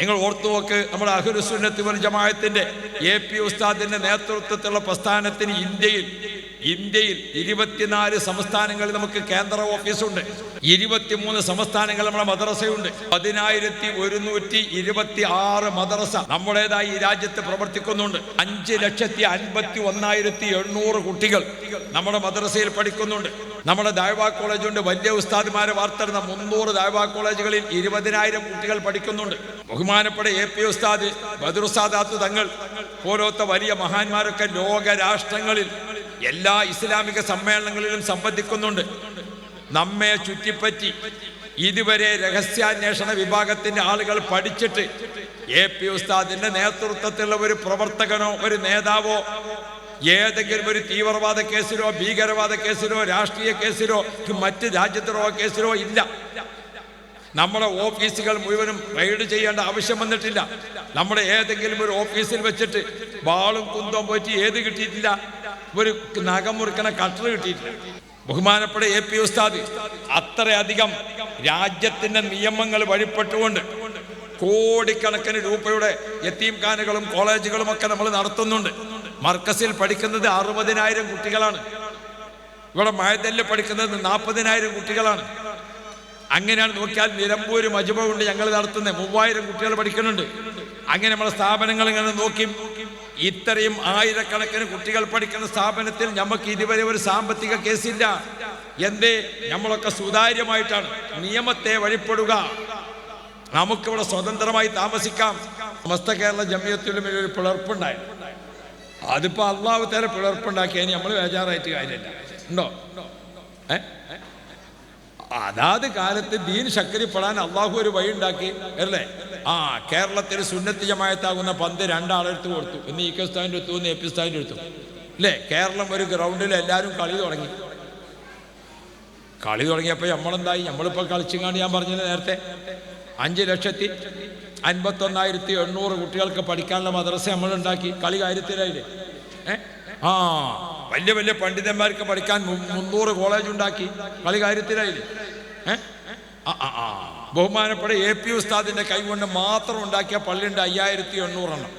നിങ്ങൾ ഓർത്തു നോക്ക്, നമ്മുടെ അഹ്ലുസ് സുന്നത്ത് വൽ ജമാഅത്തിന്റെ AP ഉസ്താദിന്റെ നേതൃത്വത്തിലുള്ള പ്രസ്ഥാനത്തിന് ഇന്ത്യയിൽ 24 സംസ്ഥാനങ്ങളിൽ നമുക്ക് കേന്ദ്ര ഓഫീസുണ്ട്. 23 സംസ്ഥാനങ്ങൾ നമ്മുടെ മദ്രസയുണ്ട്. 10,126 മദ്രസ നമ്മുടേതായി ഈ രാജ്യത്ത് പ്രവർത്തിക്കുന്നുണ്ട്. 5,51,800 കുട്ടികൾ നമ്മുടെ മദ്രസയിൽ പഠിക്കുന്നുണ്ട്. നമ്മുടെ ദഅ്വാ കോളേജുണ്ട്. വലിയ ഉസ്താദ്മാരെ വാർത്തെടുത്ത 300 ദഅ്വാ കോളേജുകളിൽ 20,000 കുട്ടികൾ പഠിക്കുന്നുണ്ട്. ബഹുമാനപ്പെട്ട AP ഉസ്താദ് ബദറുസ്സാദാത്ത് തങ്ങൾ പോലത്തെ വലിയ മഹാന്മാരൊക്കെ ലോക രാഷ്ട്രങ്ങളിൽ എല്ലാ ഇസ്ലാമിക സമ്മേളനങ്ങളിലും സംബന്ധിക്കുന്നുണ്ട്. നമ്മെ ചുറ്റിപ്പറ്റി ഇതുവരെ രഹസ്യാന്വേഷണ വിഭാഗത്തിന്റെ ആളുകൾ പഠിച്ചിട്ട് AP ഉസ്താദിന്റെ നേതൃത്വത്തിലുള്ള ഒരു പ്രവർത്തകനോ ഒരു നേതാവോ ഏതെങ്കിലും ഒരു തീവ്രവാദ കേസിലോ ഭീകരവാദ കേസിലോ രാഷ്ട്രീയ കേസിലോ മറ്റ് രാജ്യദ്രോഹ കേസിലോ ഇല്ല. നമ്മുടെ ഓഫീസുകൾ മുഴുവനും റെയ്ഡ് ചെയ്യേണ്ട ആവശ്യം വന്നിട്ടില്ല. നമ്മുടെ ഏതെങ്കിലും ഒരു ഓഫീസിൽ വെച്ചിട്ട് ബാളും കുന്തവും പോയിട്ട് ഏത് കിട്ടിയിട്ടില്ല, ഒരു നഖം മുറിക്കണ കട്ടർ കിട്ടിയിട്ടില്ല. ബഹുമാനപ്പെട്ട AP ഉസ്താദ് അത്രയധികം രാജ്യത്തിന്റെ നിയമങ്ങൾ വഴിപ്പെട്ടുകൊണ്ട് കോടിക്കണക്കിന് രൂപയുടെ യതീംഖാനകളും കോളേജുകളും ഒക്കെ നമ്മൾ നടത്തുന്നുണ്ട്. മർക്കസിൽ പഠിക്കുന്നത് 60,000 കുട്ടികളാണ്. ഇവിടെ മഅദനിൽ പഠിക്കുന്നത് 40,000 കുട്ടികളാണ്. അങ്ങനെയാണ് നോക്കിയാൽ നിലമ്പൂർ മജ്മ കൊണ്ട് ഞങ്ങൾ നടത്തുന്നത് 3,000 കുട്ടികൾ പഠിക്കുന്നുണ്ട്. അങ്ങനെ നമ്മളെ സ്ഥാപനങ്ങൾ ഇങ്ങനെ നോക്കി ഇത്രയും ആയിരക്കണക്കിന് കുട്ടികൾ പഠിക്കുന്ന സ്ഥാപനത്തിൽ നമുക്ക് ഇതുവരെ ഒരു സാമ്പത്തിക കേസില്ല. എന്തേ? നമ്മളൊക്കെ സുതാര്യമായിട്ടാണ് നിയമത്തെ വഴിപ്പെടുക. നമുക്കിവിടെ സ്വതന്ത്രമായി താമസിക്കാം. സമസ്ത കേരള ജമിയത്തുലും ഒരു പിളർപ്പുണ്ടായി. അതിപ്പോ അള്ളാഹു തആല പിളർപ്പുണ്ടാക്കിയതിന് നമ്മൾ ബേജാറായിട്ട് കാര്യമില്ല. ഉണ്ടോ? അതാത് കാലത്ത് ദീൻ ശക്തിപ്പെടാൻ അള്ളാഹു ഒരു വഴി ഉണ്ടാക്കി അല്ലേ? കേരളത്തിൽ സുന്നത്ത് ജമാഅത്താകുന്ന പന്ത് 2 ആളെടുത്ത് കൊടുത്തു. ഇന്ന് EK ഉസ്താദിന്റെ എടുത്തു, ഇന്ന് AP ഉസ്താദിന്റെ എടുത്തു അല്ലേ? കേരളം ഒരു ഗ്രൗണ്ടിൽ എല്ലാവരും കളി തുടങ്ങിയപ്പോൾ നമ്മളെന്തായി? നമ്മളിപ്പോൾ കളിച്ചിങ്ങാണ്ട് ഞാൻ പറഞ്ഞത് നേരത്തെ 5,51,800 കുട്ടികൾക്ക് പഠിക്കാനുള്ള മദ്രസ നമ്മളുണ്ടാക്കി. കളി കാര്യത്തിലായില്ലേ? വലിയ വലിയ പണ്ഡിതന്മാർക്ക് പഠിക്കാൻ 300 കോളേജ് ഉണ്ടാക്കി. കളി കാര്യത്തിലായില്ലേ? ബഹുമാനപ്പെട്ട AP ഉസ്താദിന്റെ കൈകൊണ്ട് മാത്രം ഉണ്ടാക്കിയ പള്ളിയുണ്ട് 5,800 എണ്ണം.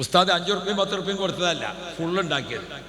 ഉസ്താദ് 5 റുപ്യയും 10 റുപ്യയും കൊടുത്തതല്ല, ഫുള്ളുണ്ടാക്കിയത്.